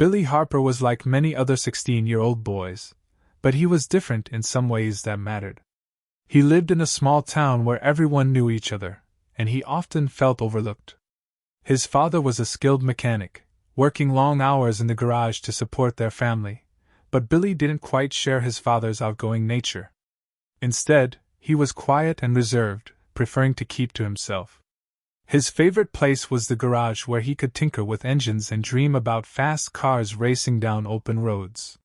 Billy Harper was like many other 16-year-old boys, but he was different in some ways that mattered. He lived in a small town where everyone knew each other, and he often felt overlooked. His father was a skilled mechanic, working long hours in the garage to support their family, but Billy didn't quite share his father's outgoing nature. Instead, he was quiet and reserved, preferring to keep to himself. His favorite place was the garage where he could tinker with engines and dream about fast cars racing down open roads.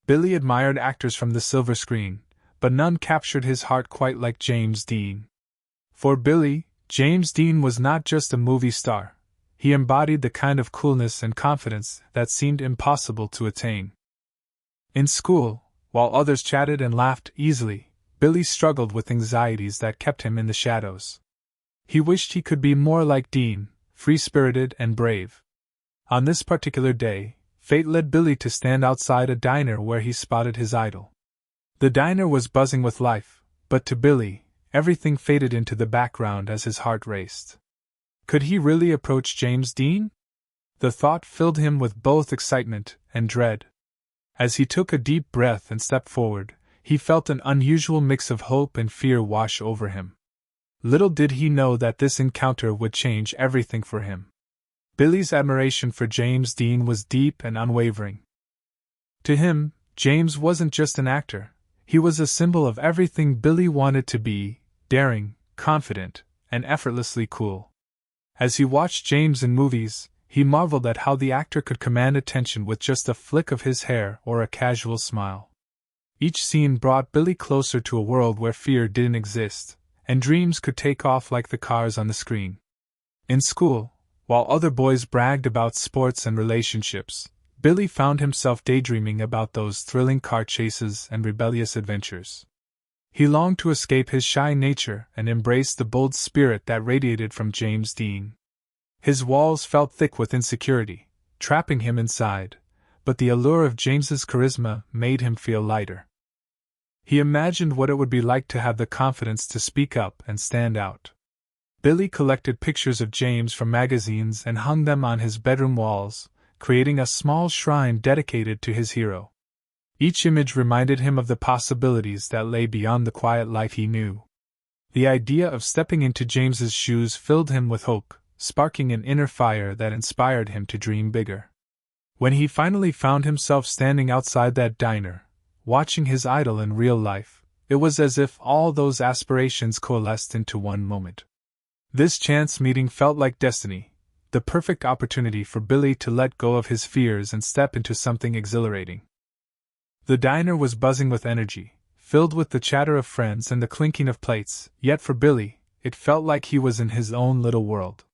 Billy admired actors from the silver screen, but none captured his heart quite like James Dean. For Billy, James Dean was not just a movie star. He embodied the kind of coolness and confidence that seemed impossible to attain. In school, while others chatted and laughed easily, Billy struggled with anxieties that kept him in the shadows. He wished he could be more like Dean, free-spirited and brave. On this particular day, fate led Billy to stand outside a diner where he spotted his idol. The diner was buzzing with life, but to Billy, everything faded into the background as his heart raced. Could he really approach James Dean? The thought filled him with both excitement and dread. As he took a deep breath and stepped forward, he felt an unusual mix of hope and fear wash over him. Little did he know that this encounter would change everything for him. Billy's admiration for James Dean was deep and unwavering. To him, James wasn't just an actor, he was a symbol of everything Billy wanted to be: daring, confident, and effortlessly cool. As he watched James in movies, he marveled at how the actor could command attention with just a flick of his hair or a casual smile. Each scene brought Billy closer to a world where fear didn't exist, and dreams could take off like the cars on the screen. In school, while other boys bragged about sports and relationships, Billy found himself daydreaming about those thrilling car chases and rebellious adventures. He longed to escape his shy nature and embrace the bold spirit that radiated from James Dean. His walls felt thick with insecurity, trapping him inside, but the allure of James's charisma made him feel lighter. He imagined what it would be like to have the confidence to speak up and stand out. Billy collected pictures of James from magazines and hung them on his bedroom walls, creating a small shrine dedicated to his hero. Each image reminded him of the possibilities that lay beyond the quiet life he knew. The idea of stepping into James's shoes filled him with hope, sparking an inner fire that inspired him to dream bigger. When he finally found himself standing outside that diner, watching his idol in real life, it was as if all those aspirations coalesced into one moment. This chance meeting felt like destiny, the perfect opportunity for Billy to let go of his fears and step into something exhilarating. The diner was buzzing with energy, filled with the chatter of friends and the clinking of plates, yet for Billy, it felt like he was in his own little world.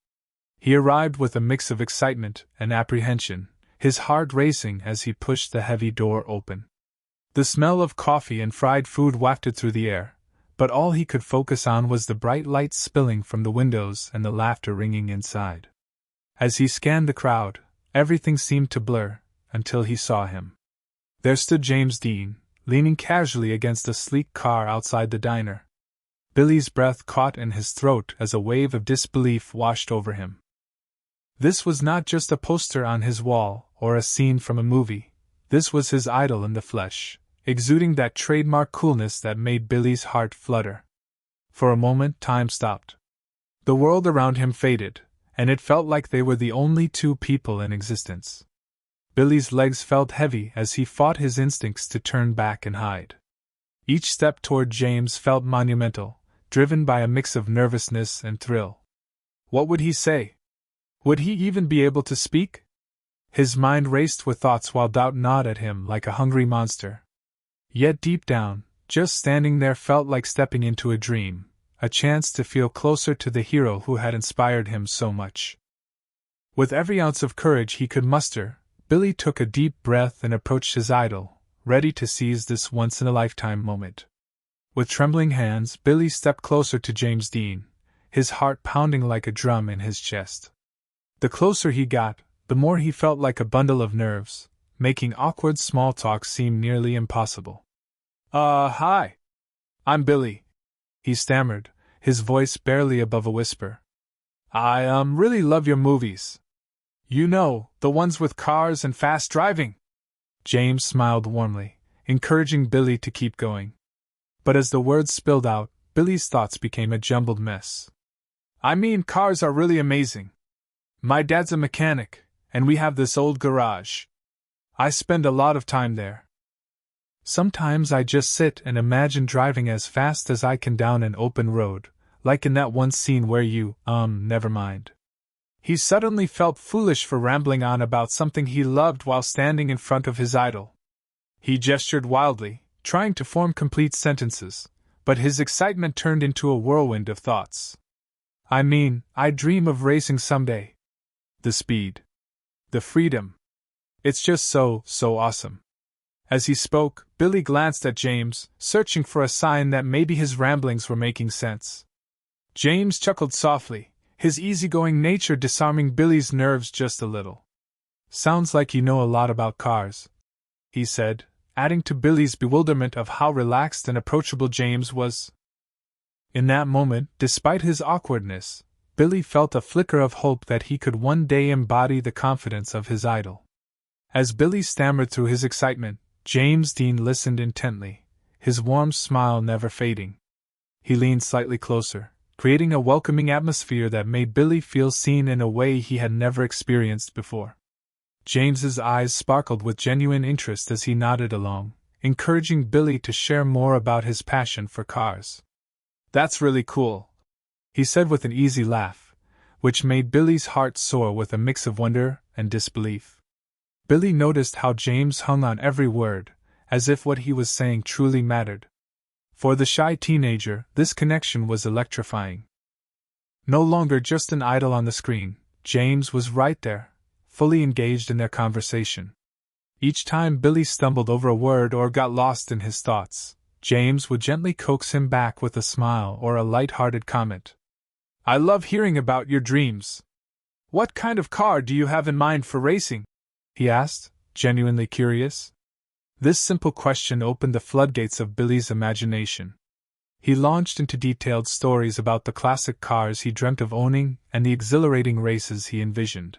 He arrived with a mix of excitement and apprehension, his heart racing as he pushed the heavy door open. The smell of coffee and fried food wafted through the air, but all he could focus on was the bright lights spilling from the windows and the laughter ringing inside. As he scanned the crowd, everything seemed to blur, until he saw him. There stood James Dean, leaning casually against a sleek car outside the diner. Billy's breath caught in his throat as a wave of disbelief washed over him. This was not just a poster on his wall or a scene from a movie. This was his idol in the flesh, exuding that trademark coolness that made Billy's heart flutter. For a moment, time stopped. The world around him faded, and it felt like they were the only two people in existence. Billy's legs felt heavy as he fought his instincts to turn back and hide. Each step toward James felt monumental, driven by a mix of nervousness and thrill. What would he say? Would he even be able to speak? His mind raced with thoughts while doubt gnawed at him like a hungry monster. Yet deep down, just standing there felt like stepping into a dream, a chance to feel closer to the hero who had inspired him so much. With every ounce of courage he could muster, Billy took a deep breath and approached his idol, ready to seize this once-in-a-lifetime moment. With trembling hands, Billy stepped closer to James Dean, his heart pounding like a drum in his chest. The closer he got, the more he felt like a bundle of nerves, making awkward small talk seem nearly impossible. Hi. I'm Billy," he stammered, his voice barely above a whisper. "I really love your movies. You know, the ones with cars and fast driving. James smiled warmly, encouraging Billy to keep going. But as the words spilled out, Billy's thoughts became a jumbled mess. I mean, cars are really amazing. My dad's a mechanic, and we have this old garage. I spend a lot of time there. Sometimes I just sit and imagine driving as fast as I can down an open road, like in that one scene where you, never mind. He suddenly felt foolish for rambling on about something he loved while standing in front of his idol. He gestured wildly, trying to form complete sentences, but his excitement turned into a whirlwind of thoughts. I mean, I dream of racing someday. The speed. The freedom. It's just so awesome. As he spoke, Billy glanced at James, searching for a sign that maybe his ramblings were making sense. James chuckled softly, his easygoing nature disarming Billy's nerves just a little. Sounds like you know a lot about cars, he said, adding to Billy's bewilderment of how relaxed and approachable James was. In that moment, despite his awkwardness, Billy felt a flicker of hope that he could one day embody the confidence of his idol. As Billy stammered through his excitement, James Dean listened intently, his warm smile never fading. He leaned slightly closer, creating a welcoming atmosphere that made Billy feel seen in a way he had never experienced before. James's eyes sparkled with genuine interest as he nodded along, encouraging Billy to share more about his passion for cars. That's really cool, he said with an easy laugh, which made Billy's heart soar with a mix of wonder and disbelief. Billy noticed how James hung on every word, as if what he was saying truly mattered. For the shy teenager, this connection was electrifying. No longer just an idol on the screen, James was right there, fully engaged in their conversation. Each time Billy stumbled over a word or got lost in his thoughts, James would gently coax him back with a smile or a light-hearted comment. I love hearing about your dreams. What kind of car do you have in mind for racing? He asked, genuinely curious. This simple question opened the floodgates of Billy's imagination. He launched into detailed stories about the classic cars he dreamt of owning and the exhilarating races he envisioned.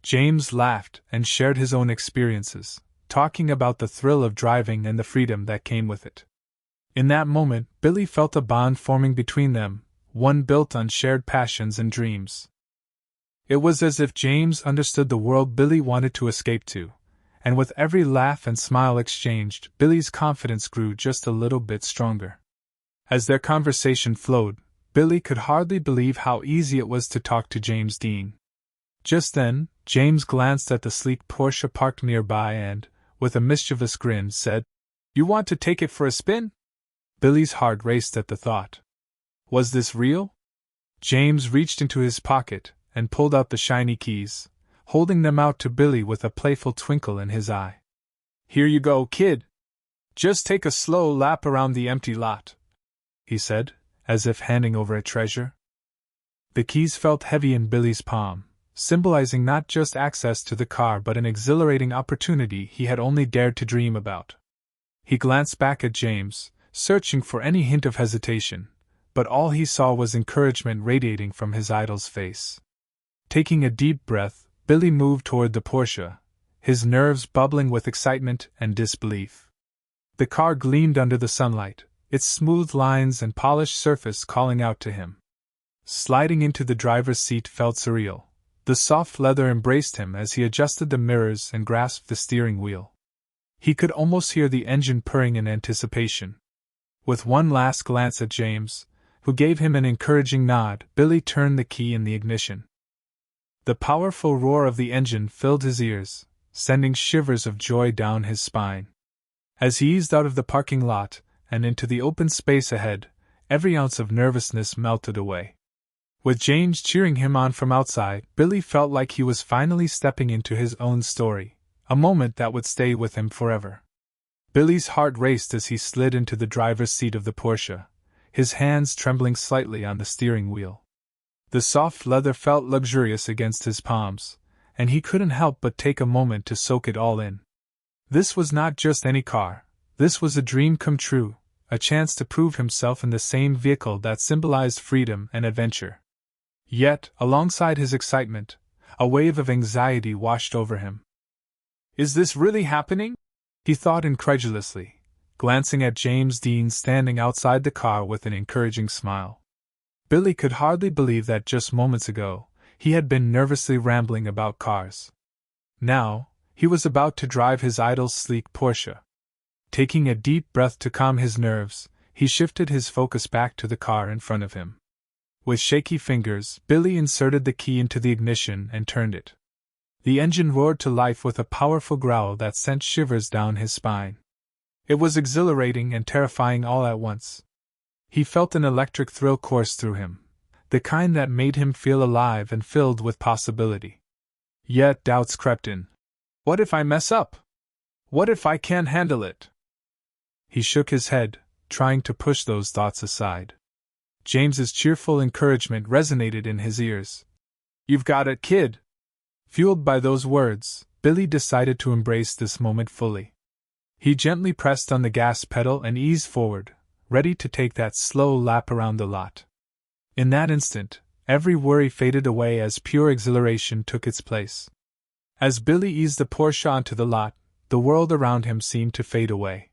James laughed and shared his own experiences, talking about the thrill of driving and the freedom that came with it. In that moment, Billy felt a bond forming between them, one built on shared passions and dreams. It was as if James understood the world Billy wanted to escape to, and with every laugh and smile exchanged, Billy's confidence grew just a little bit stronger. As their conversation flowed, Billy could hardly believe how easy it was to talk to James Dean. Just then, James glanced at the sleek Porsche parked nearby and, with a mischievous grin, said, You want to take it for a spin? Billy's heart raced at the thought. Was this real? James reached into his pocket and pulled out the shiny keys, holding them out to Billy with a playful twinkle in his eye. Here you go, kid. Just take a slow lap around the empty lot, he said, as if handing over a treasure. The keys felt heavy in Billy's palm, symbolizing not just access to the car but an exhilarating opportunity he had only dared to dream about. He glanced back at James, searching for any hint of hesitation, but all he saw was encouragement radiating from his idol's face. Taking a deep breath, Billy moved toward the Porsche, his nerves bubbling with excitement and disbelief. The car gleamed under the sunlight, its smooth lines and polished surface calling out to him. Sliding into the driver's seat felt surreal. The soft leather embraced him as he adjusted the mirrors and grasped the steering wheel. He could almost hear the engine purring in anticipation. With one last glance at James, who gave him an encouraging nod, Billy turned the key in the ignition. The powerful roar of the engine filled his ears, sending shivers of joy down his spine. As he eased out of the parking lot and into the open space ahead, every ounce of nervousness melted away. With James cheering him on from outside, Billy felt like he was finally stepping into his own story, a moment that would stay with him forever. Billy's heart raced as he slid into the driver's seat of the Porsche, his hands trembling slightly on the steering wheel. The soft leather felt luxurious against his palms, and he couldn't help but take a moment to soak it all in. This was not just any car, this was a dream come true, a chance to prove himself in the same vehicle that symbolized freedom and adventure. Yet, alongside his excitement, A wave of anxiety washed over him. Is this really happening? He thought incredulously, glancing at James Dean standing outside the car with an encouraging smile. Billy could hardly believe that just moments ago, he had been nervously rambling about cars. Now, he was about to drive his idol's sleek Porsche. Taking a deep breath to calm his nerves, he shifted his focus back to the car in front of him. With shaky fingers, Billy inserted the key into the ignition and turned it. The engine roared to life with a powerful growl that sent shivers down his spine. It was exhilarating and terrifying all at once. He felt an electric thrill course through him, the kind that made him feel alive and filled with possibility. Yet doubts crept in. What if I mess up? What if I can't handle it? He shook his head, trying to push those thoughts aside. James's cheerful encouragement resonated in his ears. You've got it, kid! Fueled by those words, Billy decided to embrace this moment fully. He gently pressed on the gas pedal and eased forward, ready to take that slow lap around the lot. In that instant, every worry faded away as pure exhilaration took its place. As Billy eased the Porsche onto the lot, the world around him seemed to fade away.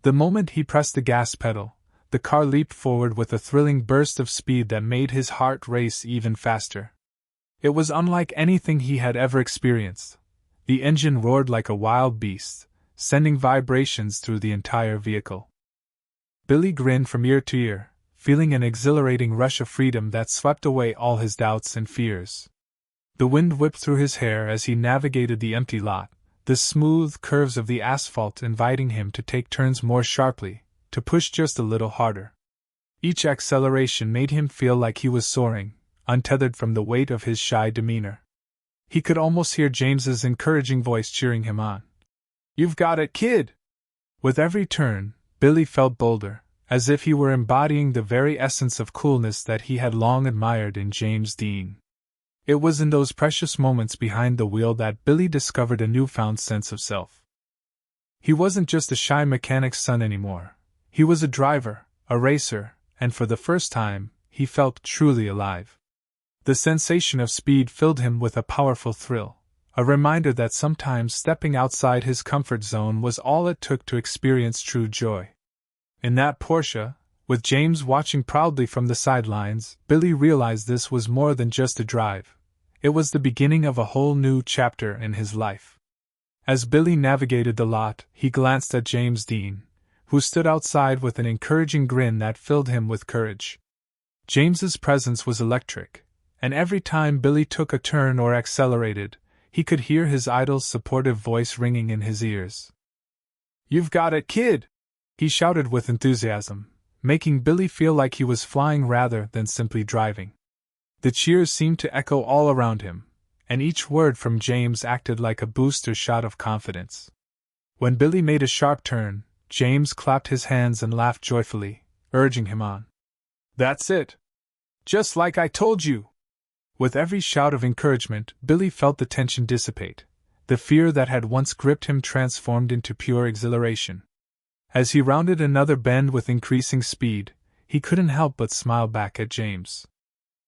The moment he pressed the gas pedal, the car leaped forward with a thrilling burst of speed that made his heart race even faster. It was unlike anything he had ever experienced. The engine roared like a wild beast, sending vibrations through the entire vehicle. Billy grinned from ear to ear, feeling an exhilarating rush of freedom that swept away all his doubts and fears. The wind whipped through his hair as he navigated the empty lot, the smooth curves of the asphalt inviting him to take turns more sharply, to push just a little harder. Each acceleration made him feel like he was soaring, untethered from the weight of his shy demeanor. He could almost hear James's encouraging voice cheering him on. You've got it, kid! With every turn, Billy felt bolder, as if he were embodying the very essence of coolness that he had long admired in James Dean. It was in those precious moments behind the wheel that Billy discovered a newfound sense of self. He wasn't just a shy mechanic's son anymore. He was a driver, a racer, and for the first time, he felt truly alive. The sensation of speed filled him with a powerful thrill, a reminder that sometimes stepping outside his comfort zone was all it took to experience true joy. In that Porsche, with James watching proudly from the sidelines, Billy realized this was more than just a drive. It was the beginning of a whole new chapter in his life. As Billy navigated the lot, he glanced at James Dean, who stood outside with an encouraging grin that filled him with courage. James's presence was electric, and every time Billy took a turn or accelerated, he could hear his idol's supportive voice ringing in his ears. You've got it, kid! He shouted with enthusiasm, making Billy feel like he was flying rather than simply driving. The cheers seemed to echo all around him, and each word from James acted like a booster shot of confidence. When Billy made a sharp turn, James clapped his hands and laughed joyfully, urging him on. That's it! Just like I told you! With every shout of encouragement, Billy felt the tension dissipate, the fear that had once gripped him transformed into pure exhilaration. As he rounded another bend with increasing speed, he couldn't help but smile back at James.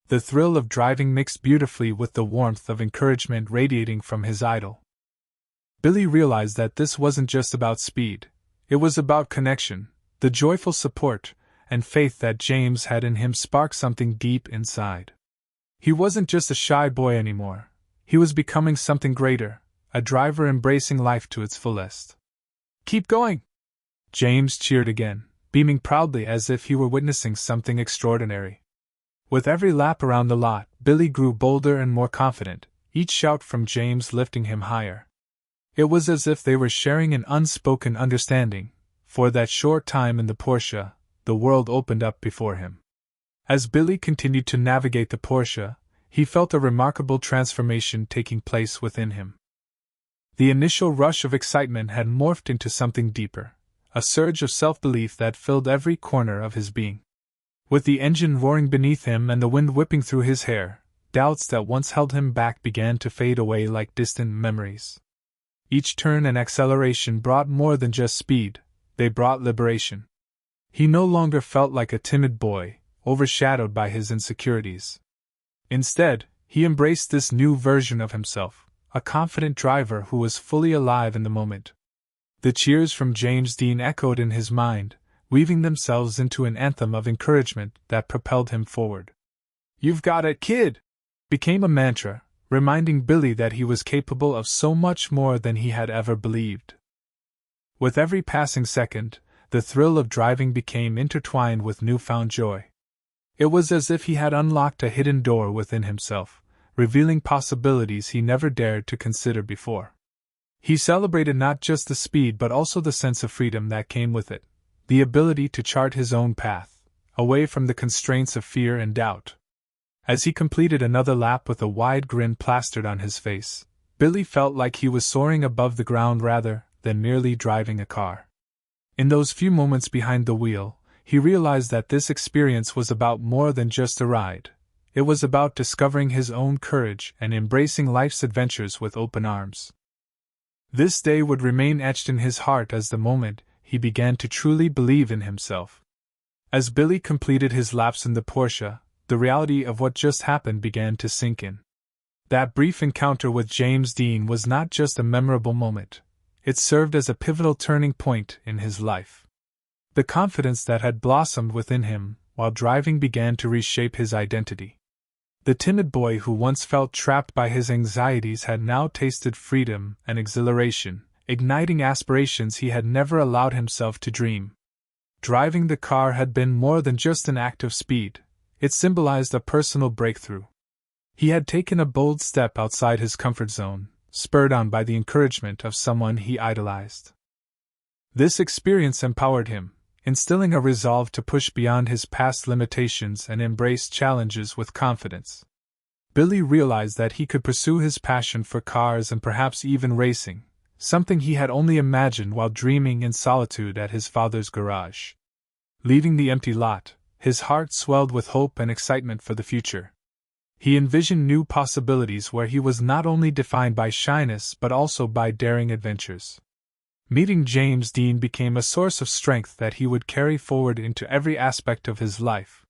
The thrill of driving mixed beautifully with the warmth of encouragement radiating from his idol. Billy realized that this wasn't just about speed, it was about connection, the joyful support and faith that James had in him sparked something deep inside. He wasn't just a shy boy anymore, he was becoming something greater, a driver embracing life to its fullest. Keep going! James cheered again, beaming proudly as if he were witnessing something extraordinary. With every lap around the lot, Billy grew bolder and more confident, each shout from James lifting him higher. It was as if they were sharing an unspoken understanding. For that short time in the Porsche, the world opened up before him. As Billy continued to navigate the Porsche, he felt a remarkable transformation taking place within him. The initial rush of excitement had morphed into something deeper, a surge of self-belief that filled every corner of his being. With the engine roaring beneath him and the wind whipping through his hair, doubts that once held him back began to fade away like distant memories. Each turn and acceleration brought more than just speed, they brought liberation. He no longer felt like a timid boy, overshadowed by his insecurities. Instead, He embraced this new version of himself, a confident driver who was fully alive in the moment. The cheers from James Dean echoed in his mind, weaving themselves into an anthem of encouragement that propelled him forward. "You've got it, kid!" became a mantra, reminding Billy that he was capable of so much more than he had ever believed. With every passing second, the thrill of driving became intertwined with newfound joy. It was as if he had unlocked a hidden door within himself, revealing possibilities he never dared to consider before. He celebrated not just the speed but also the sense of freedom that came with it, the ability to chart his own path, away from the constraints of fear and doubt. As he completed another lap with a wide grin plastered on his face, Billy felt like he was soaring above the ground rather than merely driving a car. In those few moments behind the wheel, he realized that this experience was about more than just a ride. It was about discovering his own courage and embracing life's adventures with open arms. This day would remain etched in his heart as the moment he began to truly believe in himself. As Billy completed his laps in the Porsche, the reality of what just happened began to sink in. That brief encounter with James Dean was not just a memorable moment, it served as a pivotal turning point in his life. The confidence that had blossomed within him while driving began to reshape his identity. The timid boy who once felt trapped by his anxieties had now tasted freedom and exhilaration, igniting aspirations he had never allowed himself to dream. Driving the car had been more than just an act of speed, it symbolized a personal breakthrough. He had taken a bold step outside his comfort zone, spurred on by the encouragement of someone he idolized. This experience empowered him, instilling a resolve to push beyond his past limitations and embrace challenges with confidence. Billy realized that he could pursue his passion for cars and perhaps even racing, something he had only imagined while dreaming in solitude at his father's garage. Leaving the empty lot, his heart swelled with hope and excitement for the future. He envisioned new possibilities where he was not only defined by shyness but also by daring adventures. Meeting James Dean became a source of strength that he would carry forward into every aspect of his life.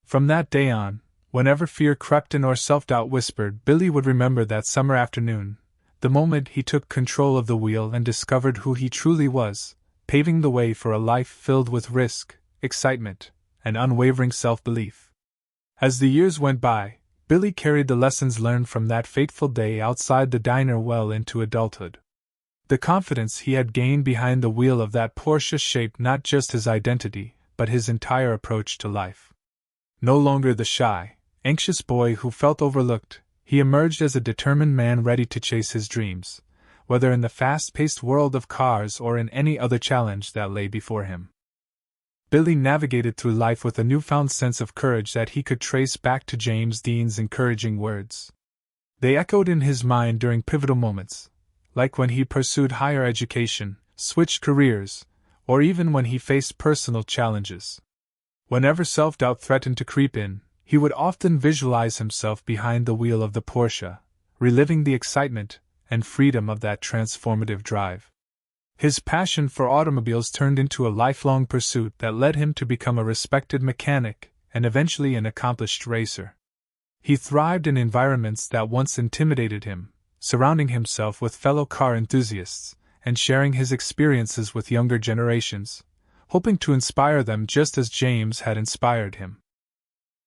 From that day on, whenever fear crept in or self-doubt whispered, Billy would remember that summer afternoon, the moment he took control of the wheel and discovered who he truly was, paving the way for a life filled with risk, excitement, and unwavering self-belief. As the years went by, Billy carried the lessons learned from that fateful day outside the diner well into adulthood. The confidence he had gained behind the wheel of that Porsche shaped not just his identity, but his entire approach to life. No longer the shy, anxious boy who felt overlooked, he emerged as a determined man ready to chase his dreams, whether in the fast-paced world of cars or in any other challenge that lay before him. Billy navigated through life with a newfound sense of courage that he could trace back to James Dean's encouraging words. They echoed in his mind during pivotal moments, like when he pursued higher education, switched careers, or even when he faced personal challenges. Whenever self-doubt threatened to creep in, he would often visualize himself behind the wheel of the Porsche, reliving the excitement and freedom of that transformative drive. His passion for automobiles turned into a lifelong pursuit that led him to become a respected mechanic and eventually an accomplished racer. He thrived in environments that once intimidated him, surrounding himself with fellow car enthusiasts and sharing his experiences with younger generations, hoping to inspire them just as James had inspired him.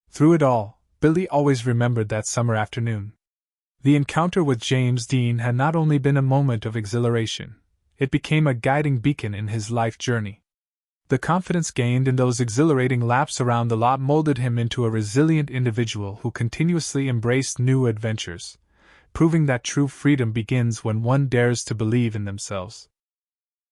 Through it all, Billy always remembered that summer afternoon. The encounter with James Dean had not only been a moment of exhilaration, it became a guiding beacon in his life journey. The confidence gained in those exhilarating laps around the lot molded him into a resilient individual who continuously embraced new adventures, proving that true freedom begins when one dares to believe in themselves.